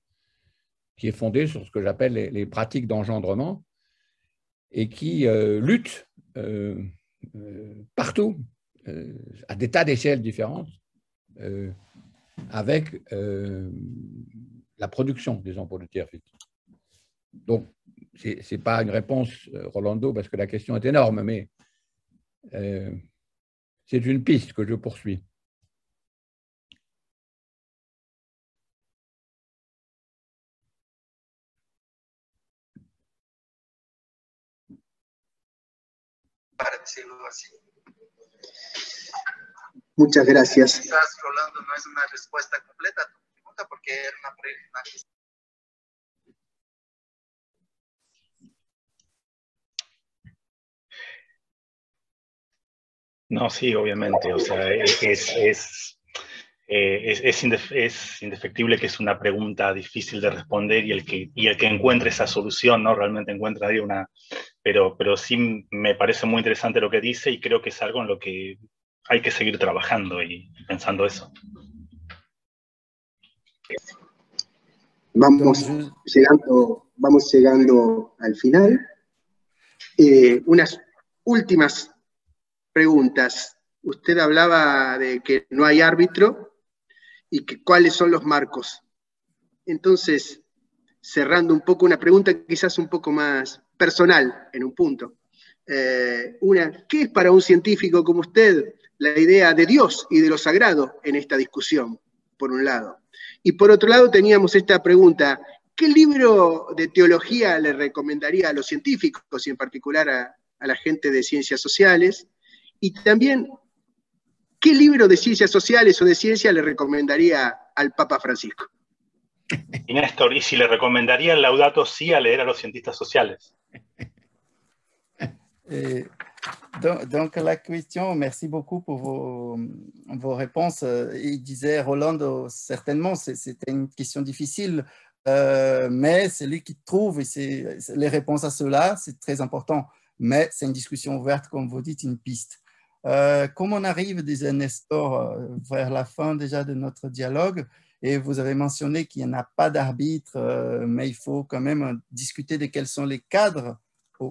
qui est fondée sur ce que j'appelle les pratiques d'engendrement et qui lutte partout, à des tas d'échelles différentes, avec la production, disons, pour le dire vite. Donc, ce n'est pas une réponse, Rolando, parce que la question est énorme, mais c'est une piste que je poursuis. Para decirlo así. Muchas gracias. Quizás, Rolando, no es una respuesta completa a tu pregunta porque era una pregunta. No, sí, obviamente. O sea, es indefectible que es una pregunta difícil de responder y el que encuentre esa solución, ¿no? Realmente encuentra ahí una... Pero sí me parece muy interesante lo que dice y creo que es algo en lo que hay que seguir trabajando y pensando eso. Vamos llegando al final. Unas últimas preguntas. Usted hablaba de que no hay árbitro y que cuáles son los marcos. Entonces, cerrando un poco una pregunta quizás un poco más personal en un punto. ¿Qué es para un científico como usted la idea de Dios y de lo sagrado en esta discusión, por un lado? Y por otro lado teníamos esta pregunta, ¿qué libro de teología le recomendaría a los científicos y en particular a la gente de ciencias sociales? Y también, ¿qué libro de ciencias sociales o de ciencia le recomendaría al Papa Francisco? Y Néstor, ¿y si le recomendaría el Laudato Si a leer a los cientistas sociales? Donc la question, merci beaucoup pour vos réponses. Il disait, Rolando, certainement, c'était une question difficile, mais c'est lui qui trouve, et les réponses à cela, c'est très important. Mais c'est une discussion ouverte, comme vous dites, une piste. Comme on arrive, disait Nestor, vers la fin déjà de notre dialogue, et vous avez mentionné qu'il n'y a pas d'arbitre, mais il faut quand même discuter de quels sont les cadres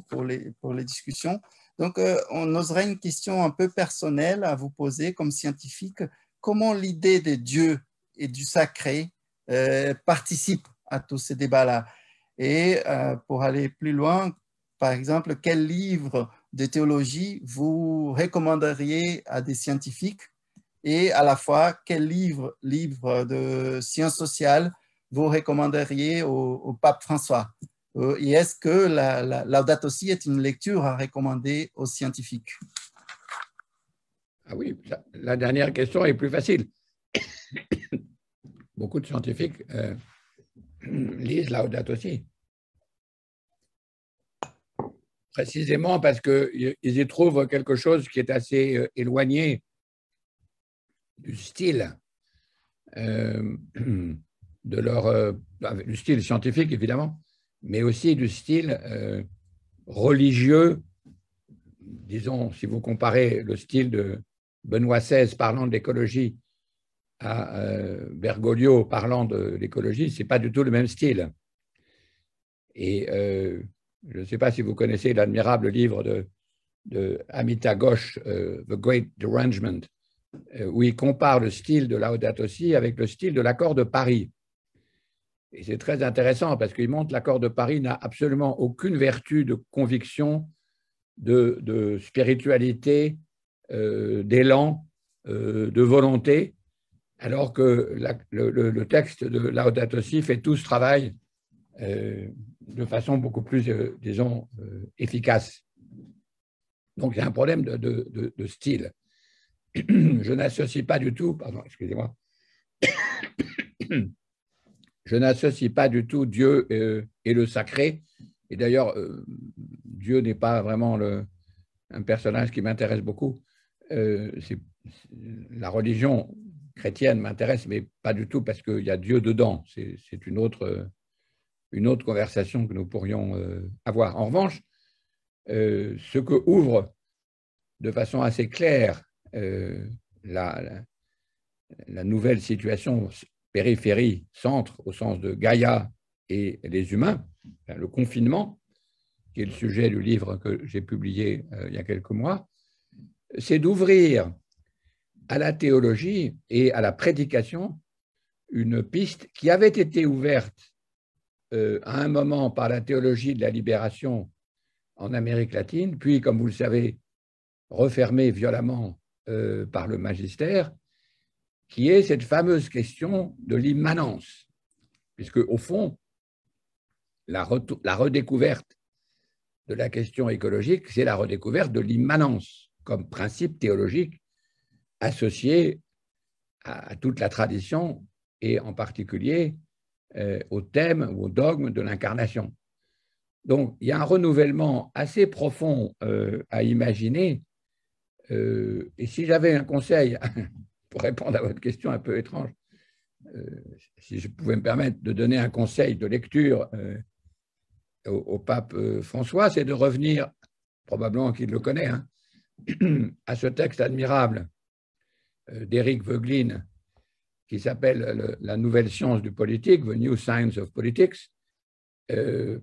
pour les discussions. Donc, on oserait une question un peu personnelle à vous poser comme scientifique. Comment l'idée de Dieu et du sacré participe à tous ces débats-là? Et pour aller plus loin, par exemple, quel livre de théologie vous recommanderiez à des scientifiques? Et à la fois, quel livre de sciences sociales vous recommanderiez au pape François? Et est-ce que la Laudato Si est une lecture à recommander aux scientifiques? Ah oui, la dernière question est plus facile. Beaucoup de scientifiques lisent Laudato Si. Précisément parce qu'ils y trouvent quelque chose qui est assez éloigné du style de leur du style scientifique évidemment, mais aussi du style religieux. Disons, si vous comparez le style de Benoît XVI parlant de l'écologie à Bergoglio parlant de l'écologie, ce n'est pas du tout le même style. Et je ne sais pas si vous connaissez l'admirable livre de Amita Ghosh, The Great Derangement, où il compare le style de Laudato Si avec le style de l'accord de Paris. Et c'est très intéressant parce qu'il montre que l'accord de Paris n'a absolument aucune vertu de conviction, de spiritualité, d'élan, de volonté, alors que le texte de Laudato Si fait tout ce travail de façon beaucoup plus, disons, efficace. Donc, il y a un problème de style. Je n'associe pas du tout, pardon, excusez-moi, je n'associe pas du tout Dieu et le sacré. Et d'ailleurs, Dieu n'est pas vraiment un personnage qui m'intéresse beaucoup. La religion chrétienne m'intéresse, mais pas du tout parce qu'il y a Dieu dedans. C'est une autre conversation que nous pourrions avoir. En revanche, ce que ouvre de façon assez claire la nouvelle situation périphérie-centre au sens de Gaïa et les humains, le confinement, qui est le sujet du livre que j'ai publié il y a quelques mois, c'est d'ouvrir à la théologie et à la prédication une piste qui avait été ouverte à un moment par la théologie de la libération en Amérique latine, puis, comme vous le savez, refermée violemment par le magistère, qui est cette fameuse question de l'immanence, puisque, au fond, la redécouverte de la question écologique, c'est la redécouverte de l'immanence comme principe théologique associé à toute la tradition et en particulier au thème ou au dogme de l'incarnation. Donc, il y a un renouvellement assez profond à imaginer. Et si j'avais un conseil, pour répondre à votre question un peu étrange, si je pouvais me permettre de donner un conseil de lecture au pape François, c'est de revenir, probablement qu'il le connaît, hein, à ce texte admirable d'Éric Voegelin qui s'appelle La nouvelle science du politique, The New Science of Politics,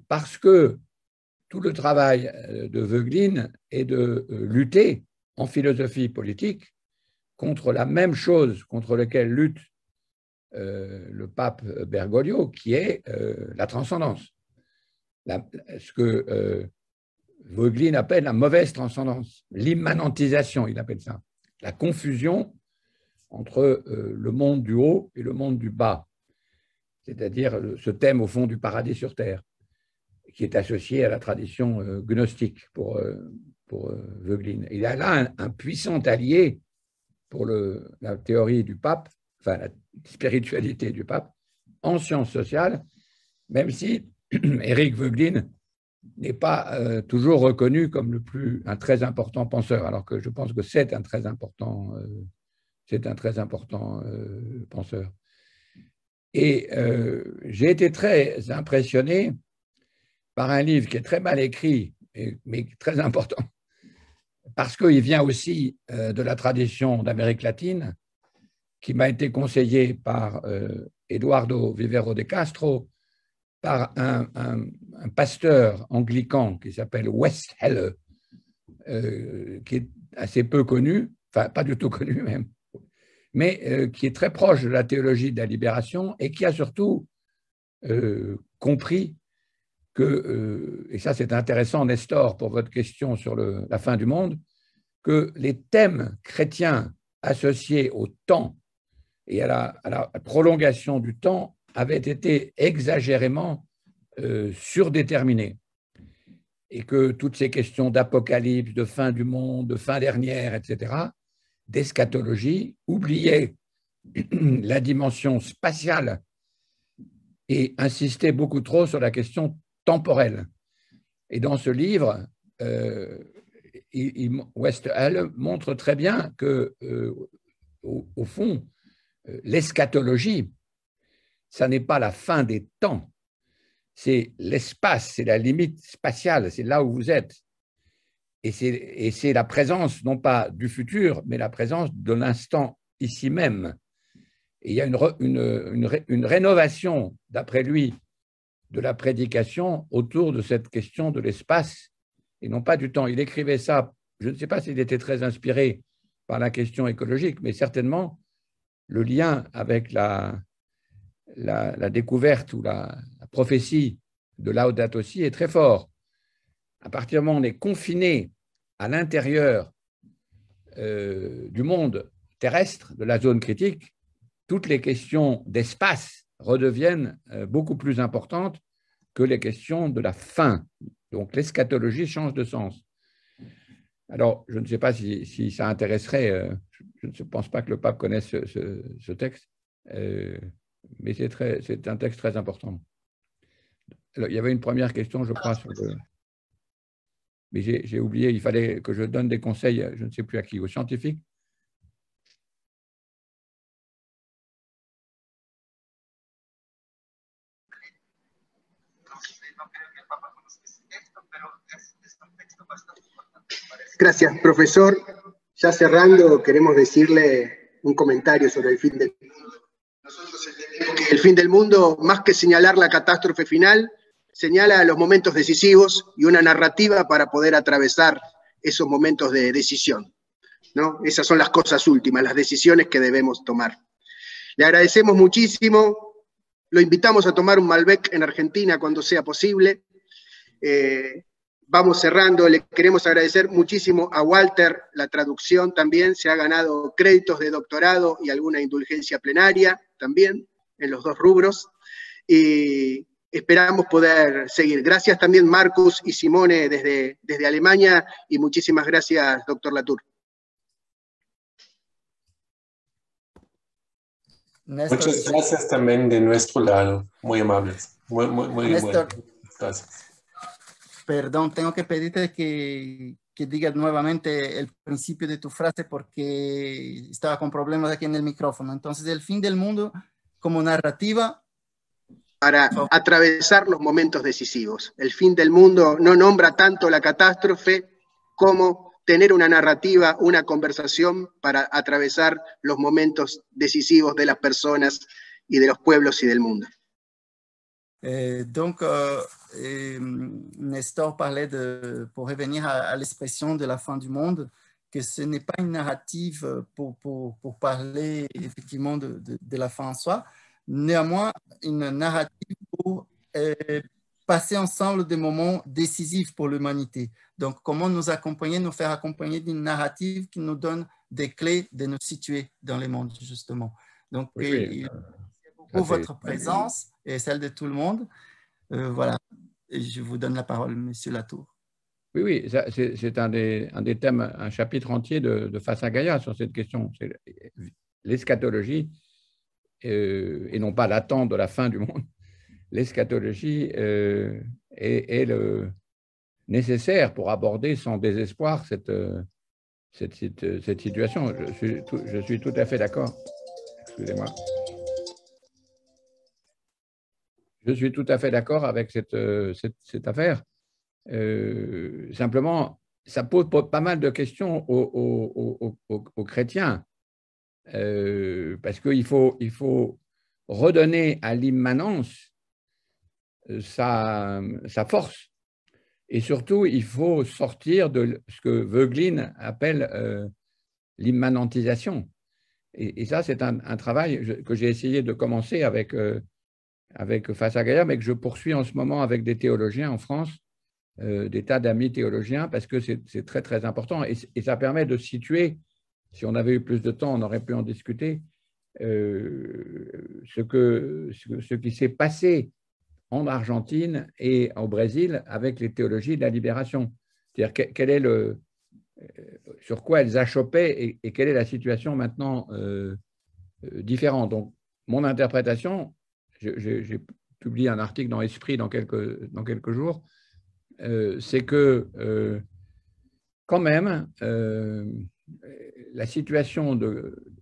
parce que tout le travail de Voegelin est de lutter en philosophie politique contre la même chose contre laquelle lutte le pape Bergoglio, qui est la transcendance. Ce que Voegelin appelle la mauvaise transcendance, l'immanentisation, il appelle ça, la confusion entre le monde du haut et le monde du bas, c'est-à-dire ce thème au fond du paradis sur terre, qui est associé à la tradition gnostique pour Voegelin. Il y a là un puissant allié pour la théorie du pape, enfin la spiritualité du pape, en sciences sociales, même si Éric Voegelin n'est pas toujours reconnu comme un très important penseur, alors que je pense que c'est un très important penseur. Et j'ai été très impressionné par un livre qui est très mal écrit, mais très important, parce qu'il vient aussi de la tradition d'Amérique latine, qui m'a été conseillé par Eduardo Vivero de Castro, par un pasteur anglican qui s'appelle Wes Heller, qui est assez peu connu, enfin pas du tout connu même, mais qui est très proche de la théologie de la libération et qui a surtout compris que, et ça c'est intéressant Nestor pour votre question sur la fin du monde, que les thèmes chrétiens associés au temps et à la prolongation du temps avaient été exagérément surdéterminés. Et que toutes ces questions d'apocalypse, de fin du monde, de fin dernière, etc., d'eschatologie, oubliaient la dimension spatiale et insistaient beaucoup trop sur la question temporelle. Et dans ce livre, Westphal montre très bien que, au fond, l'eschatologie, ça n'est pas la fin des temps, c'est l'espace, c'est la limite spatiale, c'est là où vous êtes. Et c'est la présence, non pas du futur, mais la présence de l'instant ici même. Et il y a une rénovation, d'après lui, de la prédication autour de cette question de l'espace et non pas du temps. Il écrivait ça, je ne sais pas s'il était très inspiré par la question écologique, mais certainement le lien avec la découverte ou la prophétie de Laudato Si est très fort. À partir du moment où on est confiné à l'intérieur du monde terrestre, de la zone critique, toutes les questions d'espace redeviennent beaucoup plus importantes que les questions de la fin. Donc l'eschatologie change de sens. Alors, je ne sais pas si ça intéresserait, je ne pense pas que le pape connaisse ce texte, mais c'est un texte très important. Alors, il y avait une première question, je crois, sur le... Mais j'ai oublié, il fallait que je donne des conseils, je ne sais plus à qui, aux scientifiques. Gracias, profesor. Ya cerrando, queremos decirle un comentario sobre el fin del mundo. Nosotros entendemos que el fin del mundo, más que señalar la catástrofe final, señala los momentos decisivos y una narrativa para poder atravesar esos momentos de decisión, ¿no? Esas son las cosas últimas, las decisiones que debemos tomar. Le agradecemos muchísimo, lo invitamos a tomar un Malbec en Argentina cuando sea posible. Vamos cerrando, le queremos agradecer muchísimo a Walter, la traducción también, se ha ganado créditos de doctorado y alguna indulgencia plenaria también, en los dos rubros, y esperamos poder seguir. Gracias también Marcus y Simone desde Alemania, y muchísimas gracias, doctor Latour. Néstor, muchas gracias también de nuestro lado, muy amables, muy Néstor, bueno. Gracias. Perdón, tengo que pedirte que digas nuevamente el principio de tu frase porque estaba con problemas aquí en el micrófono. Entonces, el fin del mundo como narrativa. Para atravesar los momentos decisivos. El fin del mundo no nombra tanto la catástrofe como tener una narrativa, una conversación para atravesar los momentos decisivos de las personas y de los pueblos y del mundo. Donc, Nestor parlait pour revenir à l'expression de la fin du monde, que ce n'est pas une narrative pour parler effectivement de la fin en soi, néanmoins une narrative pour passer ensemble des moments décisifs pour l'humanité. Donc, comment nous accompagner, nous faire accompagner d'une narrative qui nous donne des clés de nous situer dans le monde, justement. Donc, merci beaucoup pour votre présence et celle de tout le monde. Voilà, et je vous donne la parole, Monsieur Latour. Oui, c'est un des thèmes, un chapitre entier de Face à Gaïa sur cette question. C'est l'eschatologie, et non pas l'attente de la fin du monde. L'eschatologie est nécessaire pour aborder sans désespoir cette situation. Je suis tout à fait d'accord. Excusez-moi. Je suis tout à fait d'accord avec cette affaire. Simplement, ça pose pas mal de questions aux chrétiens, parce qu'il faut redonner à l'immanence sa force. Et surtout, il faut sortir de ce que Voegelin appelle l'immanentisation. Et ça, c'est un travail que j'ai essayé de commencer avec Face à Gaïa, mais que je poursuis en ce moment avec des théologiens en France, des tas d'amis théologiens, parce que c'est très, très important. Et ça permet de situer, si on avait eu plus de temps, on aurait pu en discuter, ce qui s'est passé en Argentine et au Brésil avec les théologies de la libération. C'est-à-dire quel est sur quoi elles achoppaient et quelle est la situation maintenant différente. Donc, mon interprétation, j'ai publié un article dans Esprit dans quelques jours, c'est que quand même, la situation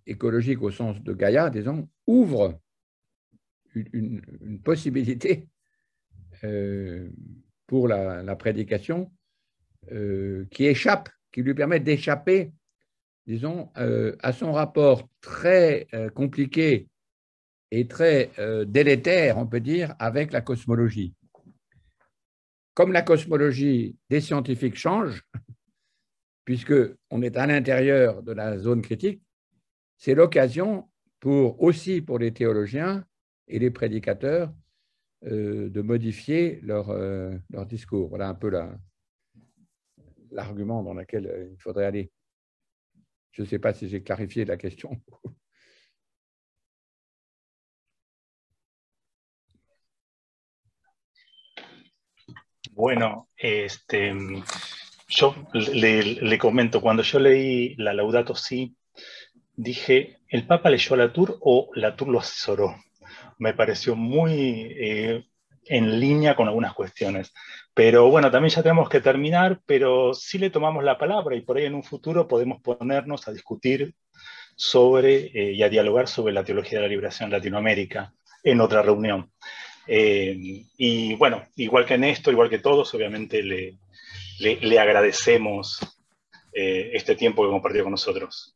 écologique au sens de Gaïa, disons, ouvre une possibilité pour la prédication qui lui permet d'échapper, disons, à son rapport très compliqué et très délétère, on peut dire, avec la cosmologie. Comme la cosmologie des scientifiques change, puisqu'on est à l'intérieur de la zone critique, c'est l'occasion aussi pour les théologiens et les prédicateurs de modifier leur discours. Voilà un peu l'argument dans lequel il faudrait aller. Je ne sais pas si j'ai clarifié la question. Bueno, yo le comento, cuando yo leí la Laudato Si, dije, ¿el Papa leyó a Latour o Latour lo asesoró? Me pareció muy en línea con algunas cuestiones. Pero bueno, también ya tenemos que terminar, pero sí le tomamos la palabra y por ahí en un futuro podemos ponernos a discutir sobre y a dialogar sobre la teología de la liberación en Latinoamérica en otra reunión. Y bueno, igual que Néstor, igual que todos, obviamente le agradecemos este tiempo que compartió con nosotros.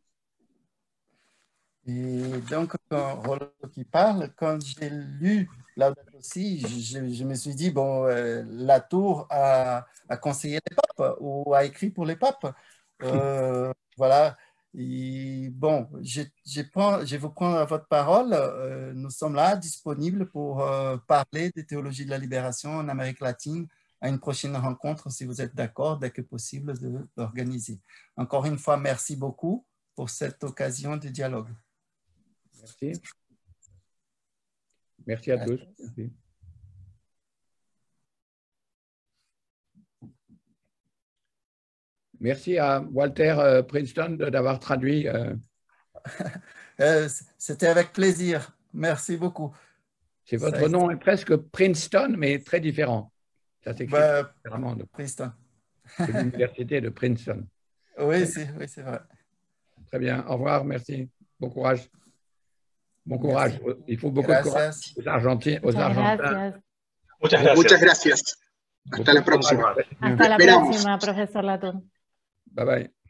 Et donc, quand Rolando qui parle, quand j'ai lu Laudato Si, je me suis dit, bon, Latour a conseillé les papes ou a écrit pour les papes. Voilà. Et bon, je vais vous prendre à votre parole. Nous sommes là, disponibles pour parler des théologies de la libération en Amérique latine à une prochaine rencontre, si vous êtes d'accord, dès que possible, de l'organiser. Encore une fois, merci beaucoup pour cette occasion de dialogue. Merci. Merci à tous. Merci. Merci à Walter Princeton d'avoir traduit. C'était avec plaisir. Merci beaucoup. Votre nom est presque Princeton, mais très différent. Ça s'écrit différemment de Princeton. L'université de Princeton. Oui, c'est vrai. Très bien. Au revoir. Merci. Bon courage. Bon courage. Merci. Il faut beaucoup de courage aux Argentins. Muchas gracias. Hasta la próxima. Hasta la próxima, profesor Latour. Bye bye.